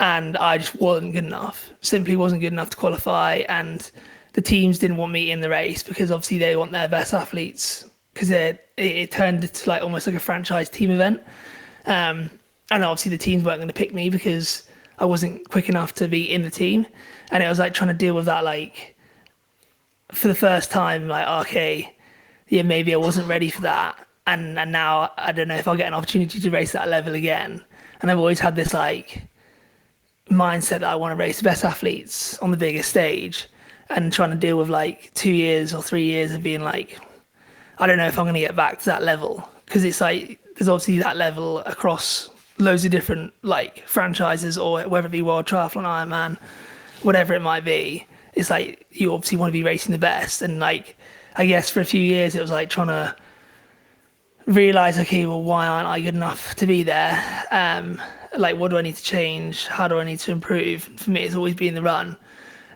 and I just wasn't good enough. Simply wasn't good enough to qualify, and the teams didn't want me in the race because obviously they want their best athletes, because it turned into like almost like a franchise team event. And obviously the teams weren't going to pick me because I wasn't quick enough to be in the team. And it was like trying to deal with that, like, for the first time, like, okay, yeah, maybe I wasn't ready for that. And now I don't know if I'll get an opportunity to race that level again. And I've always had this like mindset that I want to race the best athletes on the biggest stage, and trying to deal with like 2 years or 3 years of being like, I don't know if I'm going to get back to that level, because it's like there's obviously that level across loads of different like franchises, or whether it be World Triathlon, Ironman, whatever it might be. It's like you obviously want to be racing the best, and like I guess for a few years it was like trying to realize, okay, well, why aren't I good enough to be there? Like, what do I need to change? How do I need to improve? For me, it's always been the run,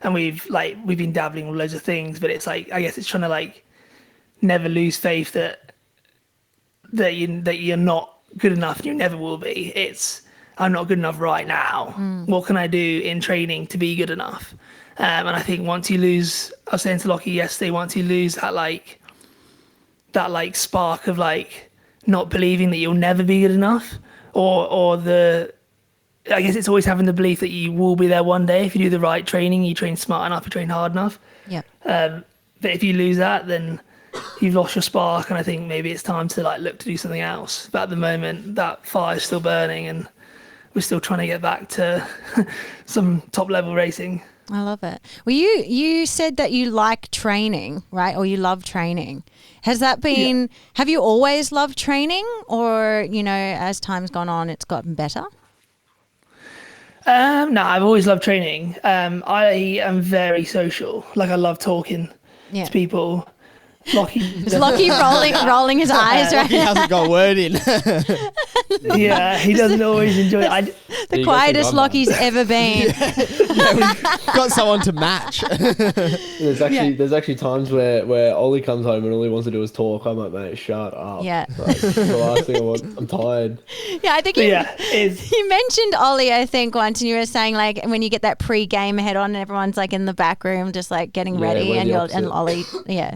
and we've been dabbling with loads of things, but it's like, I guess it's trying to like never lose faith that you're not good enough, and you never will be. It's, I'm not good enough right now. What can I do in training to be good enough? And I think once you lose, I was saying to Lockie yesterday, once you lose that like that like spark of like not believing that you'll never be good enough, or I guess it's always having the belief that you will be there one day if you do the right training, you train smart enough, you train hard enough. Yeah. But if you lose that, then you've lost your spark, and I think maybe it's time to like look to do something else. But at the moment, that fire is still burning, and we're still trying to get back to some top level racing. I love it. Well, you said that you like training, right? Or you love training. Has that been, have you always loved training, or, you know, as time's gone on, it's gotten better? No, I've always loved training. I am very social. Like I love talking to people. Lockie rolling his eyes right He now. hasn't got a word in. Yeah, he doesn't always enjoy it. The quietest Lockie's ever been. We've got someone to match. There's actually times where Ollie comes home and all he wants to do is talk. I'm like, mate, shut up. Yeah. Like, the last thing I want. I'm tired. Yeah, I think you mentioned Ollie, I think, once, and you were saying like when you get that pre-game head on and everyone's like in the back room just like getting ready, and Ollie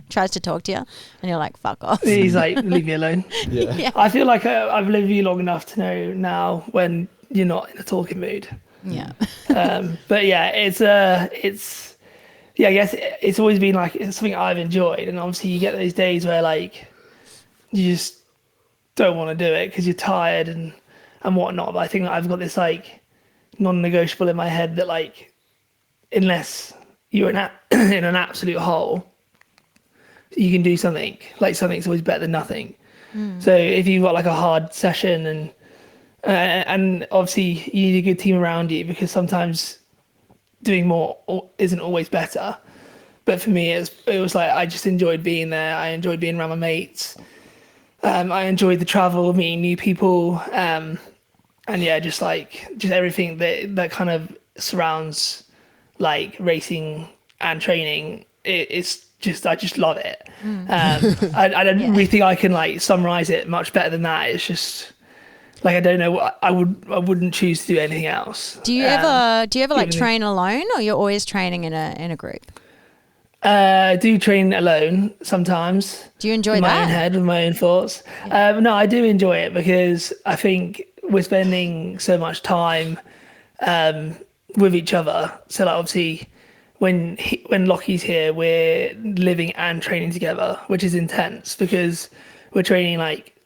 tries to talk to you and you're like, fuck off. He's like, leave me alone. Yeah. I feel like I've lived with you long enough to know now when you're not in a talking mood. Yeah. But yeah, I guess it's always been like, it's something I've enjoyed. And obviously you get those days where like you just don't want to do it because you're tired and whatnot. But I think I've got this like non-negotiable in my head that like, unless you're in an absolute hole, you can do something. Like something's always better than nothing. So if you've got like a hard session and obviously you need a good team around you, because sometimes doing more isn't always better. But for me, it was like I just enjoyed being there. I enjoyed being around my mates. I enjoyed the travel, meeting new people, and yeah, just everything that kind of surrounds like racing and training. I just love it. I don't really think I can like summarize it much better than that. It's just like I don't know what I wouldn't choose to do anything else. Do you ever like train alone, or you're always training in a group? I do train alone sometimes. Do you enjoy in that? My own head with my own thoughts. No, I do enjoy it because I think we're spending so much time with each other. So like obviously when Lockie's here, we're living and training together, which is intense because we're training like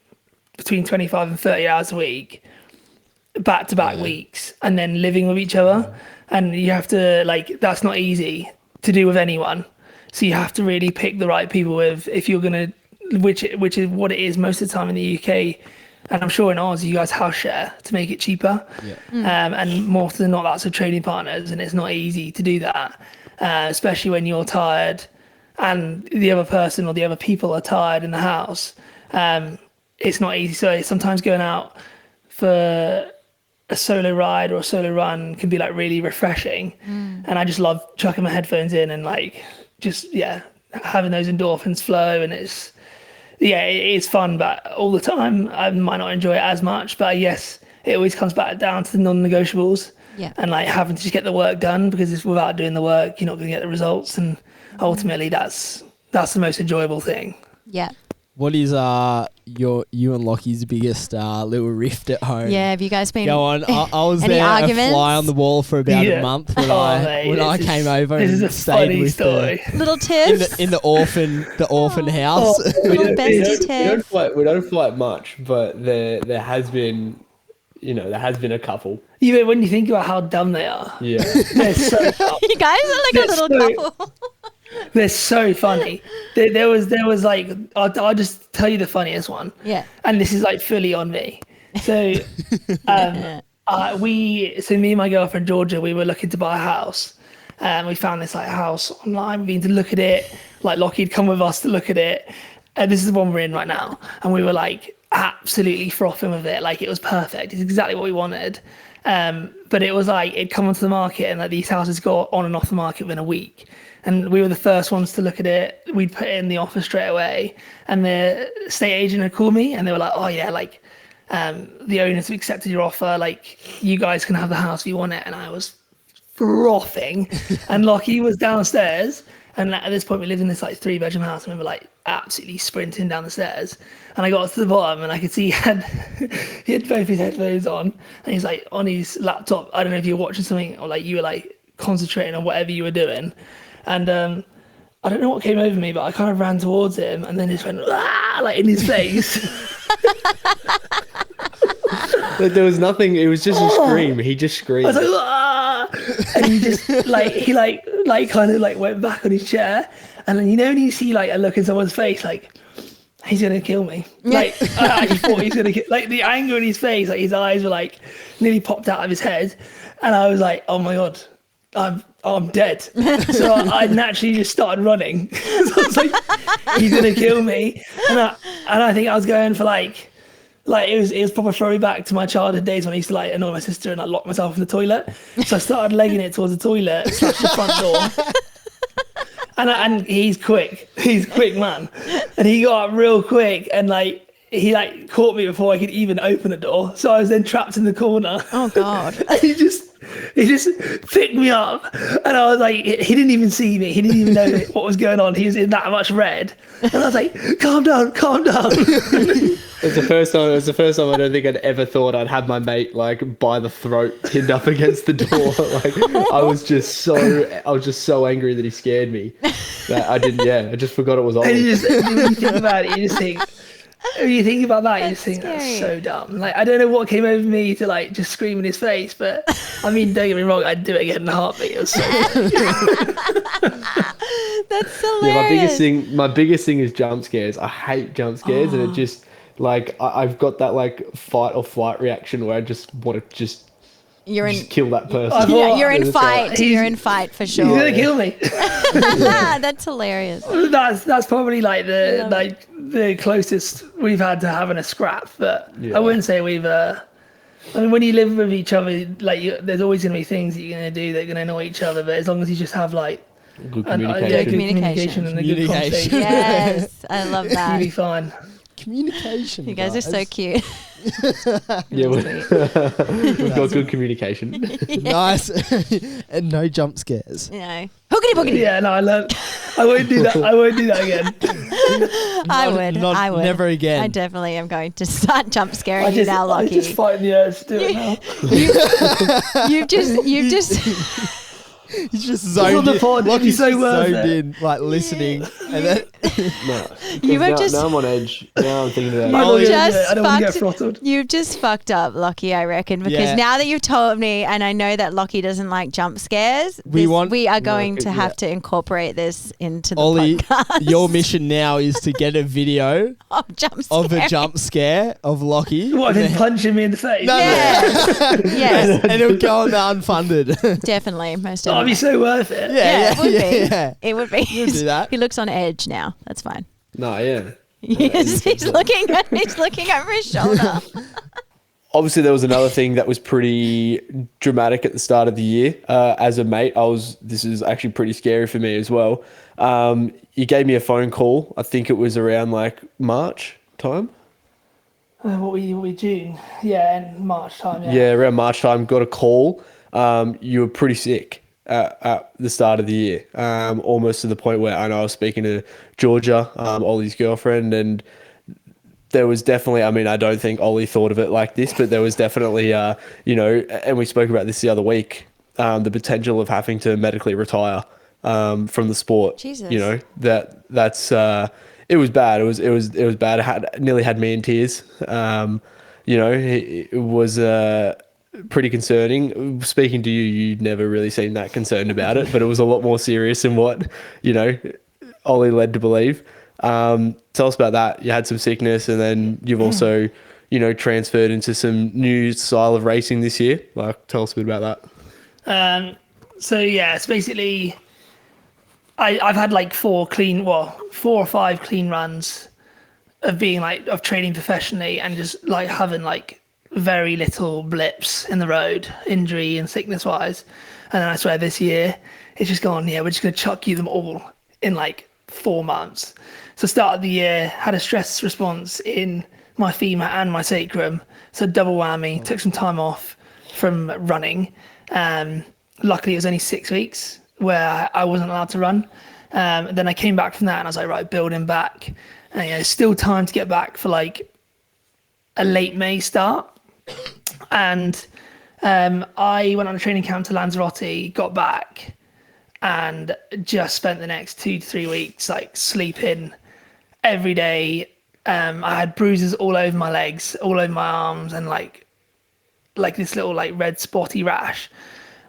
between 25 and 30 hours a week, back-to-back weeks, and then living with each other. And you have to like, that's not easy to do with anyone. So you have to really pick the right people with, if you're going to, which is what it is most of the time in the UK. And I'm sure in Oz, you guys house share to make it cheaper. And more often than not, that's with training partners. And it's not easy to do that, especially when you're tired and the other person or the other people are tired in the house. It's not easy. So sometimes going out for a solo ride or a solo run can be like really refreshing. And I just love chucking my headphones in and like, just, having those endorphins flow. And it is fun, but all the time I might not enjoy it as much. But yes, it always comes back down to the non-negotiables and like having to just get the work done, because if without doing the work, you're not going to get the results. And ultimately that's the most enjoyable thing. Yeah. What is you and Lockie's biggest little rift at home? Yeah, have you guys been? Go on. I was any there arguments? a fly on the wall for about a month when I came over and stayed with story. Little tips in the orphan house. We bestie don't fight much, but there has been, a couple. Even when you think about how dumb they are. Yeah. They're so dumb. You guys are like a little couple. They're so funny. There was like, I'll just tell you the funniest one. Yeah. And this is like fully on me. So, me and my girlfriend Georgia, we were looking to buy a house. We found this like house online. We've been to look at it. Like Lockie'd come with us to look at it. And this is the one we're in right now. And we were like absolutely frothing with it. Like it was perfect. It's exactly what we wanted. But it was like, it'd come onto the market and like these houses got on and off the market within a week. And we were the first ones to look at it. We'd put it in the offer straight away. And the estate agent had called me and they were like, oh yeah, like the owners have accepted your offer. Like you guys can have the house if you want it. And I was frothing. And Lockie was downstairs And at this point, we lived in this like 3-bedroom house, and we were like absolutely sprinting down the stairs. And I got to the bottom, and I could see he had both his headphones on, and he's like on his laptop. I don't know if you were watching something or like you were like concentrating on whatever you were doing. And I don't know what came over me, but I kind of ran towards him, and then just went like in his face. But there was nothing. It was just a scream. He just screamed. I was like, ah! And he just like kind of like went back on his chair, and then when you see like a look in someone's face, like he's gonna kill me. Like I actually thought he's gonna kill. Like the anger in his face, like his eyes were like nearly popped out of his head, and I was like, oh my god, I'm dead. So I naturally just started running. So I was like, he's gonna kill me, and I think I was going for like it was proper throwback to my childhood days when I used to like annoy my sister and like lock myself in the toilet. So I started legging it towards the toilet, slash the front door. And he's quick, man. And he got up real quick, and like he like caught me before I could even open the door. So I was then trapped in the corner. Oh God. And he just picked me up, and I was like, he didn't even see me. He didn't even know what was going on. He was in that much red, and I was like, calm down. It was the first time I don't think I'd ever thought I'd have my mate like by the throat, pinned up against the door. Like I was just so angry that he scared me. That I didn't. Yeah, I just forgot it was Ollie. And when you think about it, you just think. When you think about that, you just think that's so dumb. Like I don't know what came over me to like just scream in his face, but I mean, don't get me wrong, I'd do it again in a heartbeat. It was so That's hilarious. Yeah, my biggest thing is jump scares. I hate jump scares, and it just like I've got that like fight or flight reaction where I just want to just kill that person. You're in fight. You're in fight for sure. He's gonna kill me. That's hilarious. That's probably like the closest we've had to having a scrap, but I wouldn't say we've. I mean, when you live with each other, like there's always gonna be things that you're gonna do that are gonna annoy each other. But as long as you just have like good communication and a good conversation, yes, I love that. You'll be fine. Communication. You guys are so cute. Yeah, we've got good communication. Nice. And no jump scares. Hoogity boogity. Yeah, no, I won't do that. I won't do that again. I would. Never again. I definitely am going to start jump scaring you now, Lockie. I just fighting the urge to do it now. You've just He's just zoned in. Lockie's so zoned in, like listening. And then now I'm on edge. Now I'm thinking about I don't want to get throttled. You've just fucked up, Lockie, I reckon, because now that you've told me, and I know that Lockie doesn't like jump scares, we are going to have to incorporate this into the podcast. Your mission now is to get a video of a jump scare of Lockie. What, him punching me in the face? No. Yes. And it'll go on the Unfunded. Definitely, most definitely. That'd be so worth it. It would be. Yeah. It would be. You'll do that. He looks on edge now. That's fine. No, yeah. He's looking over his shoulder. Obviously, there was another thing that was pretty dramatic at the start of the year. As a mate, this is actually pretty scary for me as well. You gave me a phone call. I think it was around like March time. What were we, June? Yeah, in March time. Yeah, around March time, got a call. You were pretty sick at the start of the year, almost to the point where I know I was speaking to Georgia, Ollie's girlfriend, and there was definitely, I mean, I don't think Ollie thought of it like this, but there was definitely, and we spoke about this the other week, the potential of having to medically retire from the sport. Jesus. You know, that's it was bad. It was bad. It nearly had me in tears. It was pretty concerning. Speaking to you, you'd never really seemed that concerned about it, but it was a lot more serious than what, Ollie led to believe. Tell us about that. You had some sickness, and then you've also, transferred into some new style of racing this year. Like, tell us a bit about that. It's basically, I've had like 4 or 5 clean runs of training professionally, and just like having like very little blips in the road, injury and sickness wise. And then I swear this year it's just gone, we're just going to chuck you them all in like 4 months. So start of the year, had a stress response in my femur and my sacrum. So double whammy, took some time off from running. Luckily it was only 6 weeks where I wasn't allowed to run. Then I came back from that and I was like, right, building back. And still time to get back for like a late May start. And I went on a training camp to Lanzarote, got back, and just spent the next 2 to 3 weeks like sleeping every day. I had bruises all over my legs, all over my arms, and like this little like red spotty rash.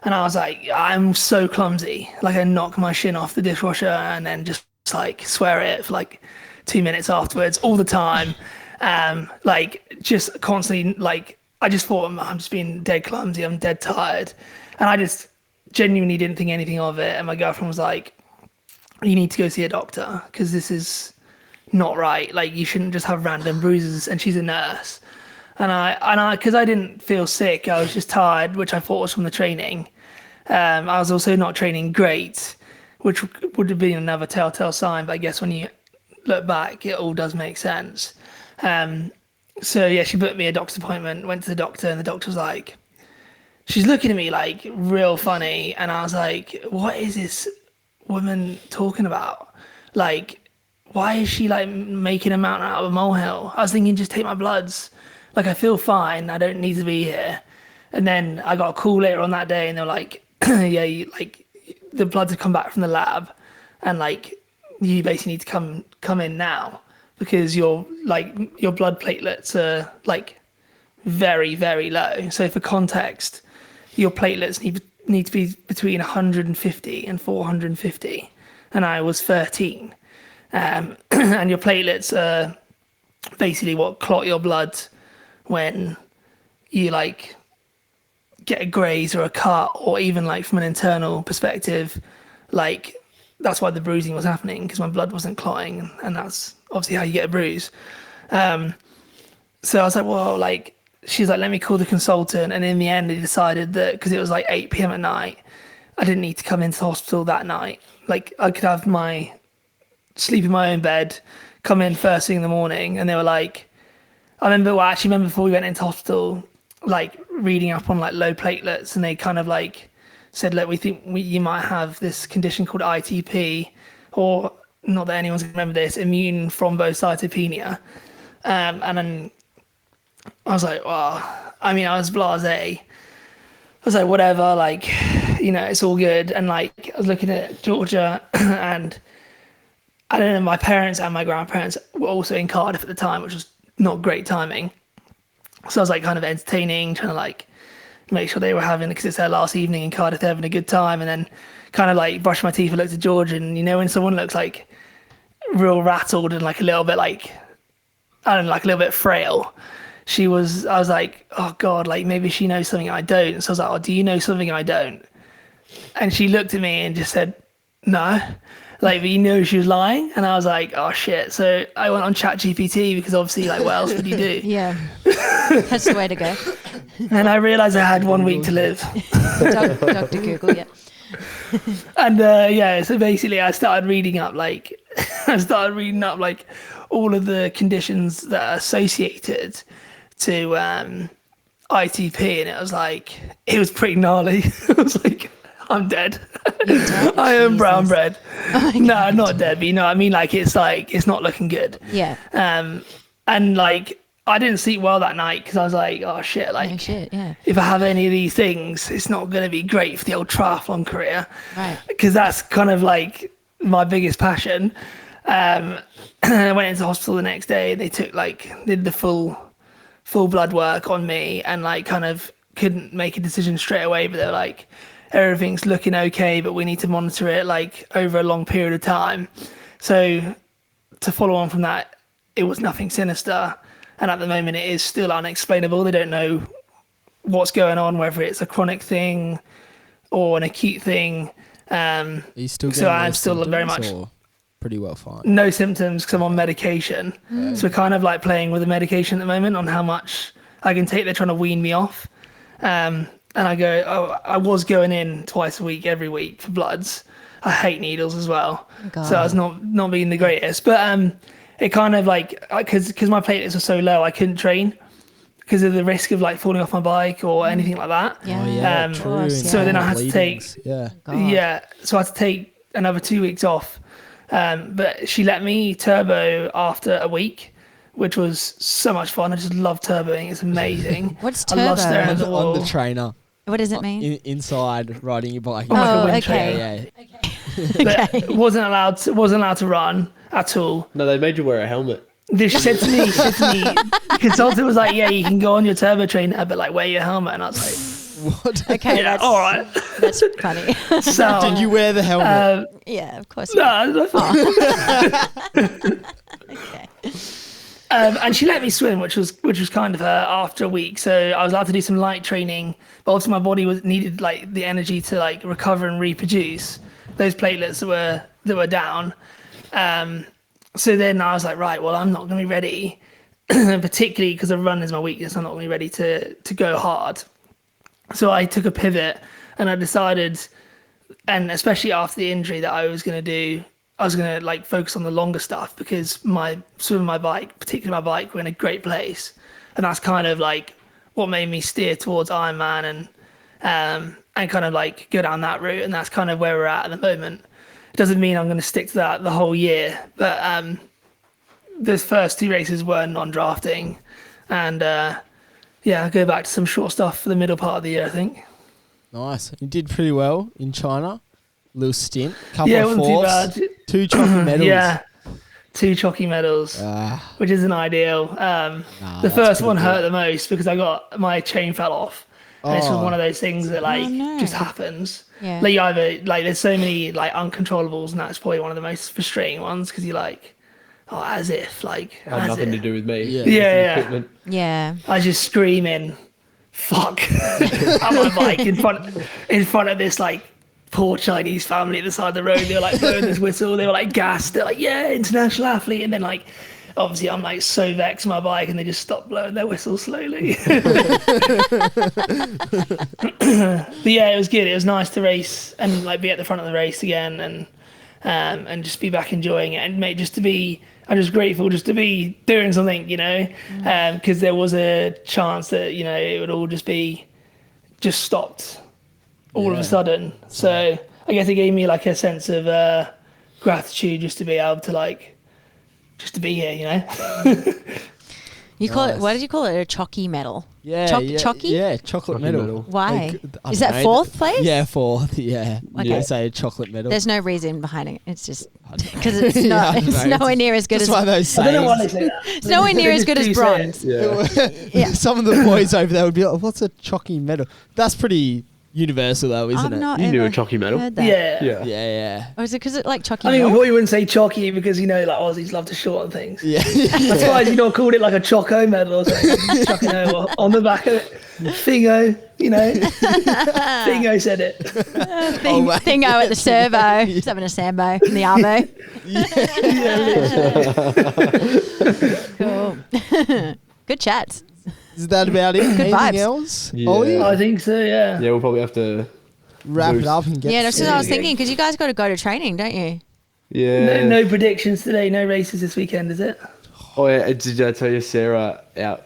And I was like, I'm so clumsy. Like I knock my shin off the dishwasher and then just like swear at it for like 2 minutes afterwards, all the time. Like just constantly, like I just thought I'm just being dead clumsy. I'm dead tired. And I just genuinely didn't think anything of it. And my girlfriend was like, you need to go see a doctor because this is not right. Like you shouldn't just have random bruises. And she's a nurse. And I, because I didn't feel sick, I was just tired, which I thought was from the training. I was also not training great, which would have been another telltale sign. But I guess when you look back, it all does make sense. So yeah, she booked me a doctor's appointment, went to the doctor, and the doctor was like, she's looking at me like real funny. And I was like, what is this woman talking about? Like, why is she like making a mountain out of a molehill? I was thinking, just take my bloods. Like, I feel fine. I don't need to be here. And then I got a call later on that day, and they're like, yeah, like the bloods have come back from the lab, and like you basically need to come in now because your blood platelets are like very, very low. So for context, your platelets need to be between 150 and 450, and I was 13. And your platelets are basically what clot your blood when you like get a graze or a cut, or even like from an internal perspective, like that's why the bruising was happening, because my blood wasn't clotting, and that's obviously how you get a bruise. So I was like, well, like she's like, let me call the consultant. And in the end, they decided that because it was like 8 p.m. at night, I didn't need to come into the hospital that night. Like I could have my sleep in my own bed, come in first thing in the morning. And they were like, I remember before we went into hospital, like reading up on like low platelets, and they kind of like said, look, we think you might have this condition called ITP, or not that anyone's gonna remember this, immune thrombocytopenia. And then I was like, well, I mean, I was blasé. I was like, whatever, like, you know, it's all good. And like, I was looking at Georgia, and I don't know, my parents and my grandparents were also in Cardiff at the time, which was not great timing. So I was like kind of entertaining, trying to like make sure they were having, because it's their last evening in Cardiff, they're having a good time. And then kind of like brushed my teeth and looked at George, and you know when someone looks like real rattled and like a little bit like, I don't know, like a little bit frail, I was like, oh God, like maybe she knows something I don't. So I was like, oh, do you know something I don't? And she looked at me and just said, no. Like, but you knew she was lying. And I was like, oh shit. So I went on ChatGPT, because obviously, like, what else would you do? Yeah. That's the way to go. And I realized I had 1 week to live. Dr. Google, yeah. And yeah, so basically I started reading up like all of the conditions that are associated to ITP, and it was pretty gnarly. I was like, I'm dead. I am brown bread. Oh no, not dead, but you know what I mean? Like it's not looking good. Yeah. And like I didn't sleep well that night, because I was like, oh shit, like yeah. If I have any of these things, it's not going to be great for the old triathlon career. Right. Because that's kind of like my biggest passion. And I went into hospital the next day. They did the full blood work on me, and like kind of couldn't make a decision straight away, but they were like, everything's looking okay, but we need to monitor it like over a long period of time. So to follow on from that, it was nothing sinister. And at the moment it is still unexplainable. They don't know what's going on, whether it's a chronic thing or an acute thing. Are you still getting so I'm still very much pretty well fine? No symptoms, because I'm on medication. So we're kind of like playing with the medication at the moment on how much I can take. They're trying to wean me off. And I was going in twice a week, every week for bloods. I hate needles as well. God. So I was not being the greatest. But it kind of like, because my platelets were so low, I couldn't train because of the risk of like falling off my bike or anything like that. Yeah. Oh, yeah, true. So then I had to take, yeah. so I had to take another 2 weeks off But she let me turbo after a week, which was so much fun. I just love turboing. It's amazing. What's I love turbo? staring at the wall. On the trainer. What does it mean? Inside riding your bike. Like a Oh, wind okay. trainer. But wasn't allowed to run at all. No, they made you wear a helmet. They said to me, the consultant was like, yeah, you can go on your turbo trainer, but like wear your helmet. And I was like, What? Okay, yeah, that's all right. That's funny. So Did you wear the helmet? Yeah, of course. no, that's fine. Okay. And she let me swim, which was kind of her after a week. So I was allowed to do some light training, but also my body needed like the energy to like recover and reproduce those platelets that were down. So then I was like, right, well, I'm not going to be ready, particularly because the run is my weakness. I'm not going to be ready to go hard. So I took a pivot and I decided, and especially after the injury, that I was going to like focus on the longer stuff, because my swim and my bike, particularly my bike, were in a great place. And that's kind of like what made me steer towards Ironman and kind of like go down that route. And that's kind of where we're at the moment. It doesn't mean I'm going to stick to that the whole year, but those first 2 races were non-drafting. And I'll go back to some short stuff for the middle part of the year, I think. Nice. You did pretty well in China. Little stint. Couple Yeah, it of wasn't too fourths. bad. 2 chocolate medals. Yeah, 2 chalky medals, which isn't ideal. The that's first one pretty hurt good. the most because my chain fell off. And this was one of those things that like no. just happens. Yeah. Like there's so many like uncontrollables, and that's probably one of the most frustrating ones, because you're like, oh, as if like Had as nothing if. to do with me. Yeah. Yeah. Equipment. Yeah. I was just screaming, fuck, on my bike in front of this like poor Chinese family at the side of the road. They were like blowing this whistle. They were like gassed. They're like, yeah, international athlete. And then like, obviously I'm like so vexed on my bike, and they just stopped blowing their whistle slowly. But yeah, it was good. It was nice to race and like be at the front of the race again, and just be back enjoying it. And mate, I'm just grateful just to be doing something, because there was a chance that, it would all just stopped all of a sudden. So I guess it gave me like a sense of gratitude just to be able to like, just to be here, You call it, Nice. what did you call it? A chalky medal? Yeah, Chalky? Yeah, chocolate medal. medal. Why? I Is don't that know. 4th place? Yeah, 4th. Yeah. Okay. They say chocolate medal. There's no reason behind it. It's just don't know. because it's Yeah, not. I don't It's know. nowhere near as good Just as. one of those I don't know why sayings. they say that. It's nowhere near as good as bronze. Yeah. Yeah. Some of the boys over there would be like, what's a chalky medal? That's pretty universal though, isn't I've it? not You knew a ever chalky medal? heard that. Yeah. Yeah. Yeah, Or is it because it like chalky I mean, milk? before you wouldn't say chalky because, like Aussies love to shorten things. yeah. That's why you not called it like a choco medal or something. Chucking over on the back of it. Fingo, Fingo said it. Oh, Thingo at the servo. Just having a sambo in the arvo. Cool. Good chats. Is that about it? Anything vibes. else? Yeah. Ollie? I think so, yeah. Yeah, we'll probably have to. Wrap it Boost. up and get Yeah, that's what I was Yeah. thinking because you guys got to go to training, don't you? Yeah. No predictions today, no races this weekend, is it? Oh, yeah. Did I tell you Sarah out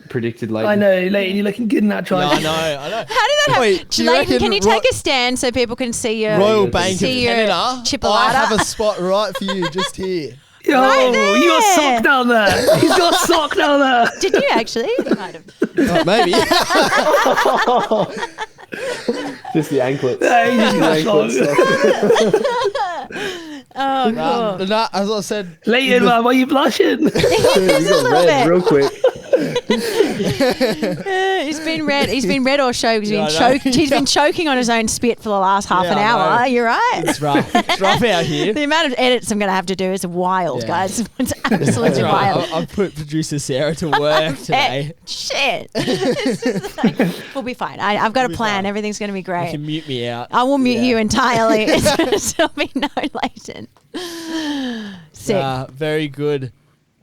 predicted late? I know, Leighton, you're looking good in that Yeah, try. I know. How did that happen? Wait, do you Leighton, reckon can you take a stand so people can see your Royal Bank of see your Canada, I chipolata? have a spot right for you just here. Oh, there. you got sock down there. He's got sock down there. Did you actually? You might have. Oh, maybe. Just the anklets. Yeah, he's The got anklets. Oh, cool. No, as I said, Leighton, man, why are you blushing? You got red real quick. He's been red. He's been red or show because Yeah, I know. he's been choking on his own spit for the last half Yeah, an I know. hour. You're right. it's rough. It's rough out here. The amount of edits I'm going to have to do is wild, Yeah. guys. It's absolutely That's right. wild. I've put producer Sarah to work today. Shit. It's just like, we'll be fine. I've got a We'll be plan. fine. Everything's going to be You great. can mute me out. I will mute Yeah. you entirely. There'll be no Leighton. Sick. Very good.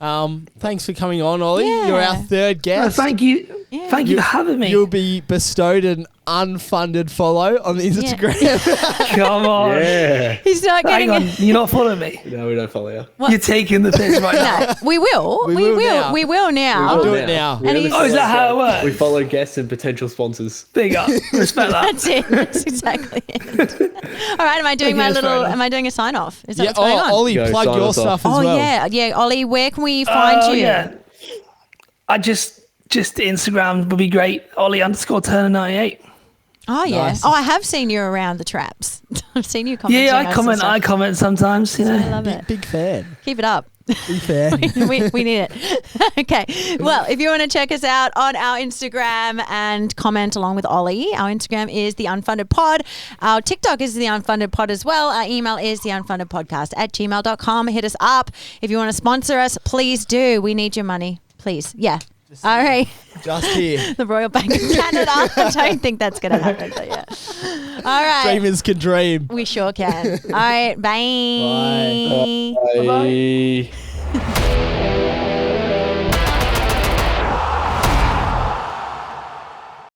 Thanks for coming on, Ollie. Yeah. You're our third guest. Thank you. Yeah. Thank you for having me. You'll be bestowed an Unfunded follow on the Instagram. Come on. Yeah. He's not Hang getting on. it. You're not following me. No, we don't follow you. What? You're taking the piss right now. No, we will. We will now. We will now. I'll do it now. We And only he's- Oh, is that how it works? We follow guests and potential sponsors. Big up. Respect that. That's it. That's exactly it. All right. Am I doing Okay, that's fair enough. Am I doing a sign off? Is that Yeah. what's going on? Ollie, Go, plug sign your us off. stuff as Oh well. yeah. Ollie, where can we find you? Yeah. I just Instagram would be great. Ollie_Turner 98. Oh yeah. Nice. Oh, I have seen you around the traps. I've seen you commenting. Yeah, on I some comment stuff. sometimes, you I know. love it. Big fan. Keep it up. Big fan. we need it. Okay. Well, if you want to check us out on our Instagram and comment along with Ollie, our Instagram is The Unfunded Pod. Our TikTok is The Unfunded Pod as well. Our email is theunfundedpodcast@gmail.com. Hit us up. If you want to sponsor us, please do. We need your money. Please. Yeah. All right. Just here. The Royal Bank of Canada. I don't think that's going to happen, but yeah. All right. Dreamers can dream. We sure can. All right. Bye. Bye. Bye.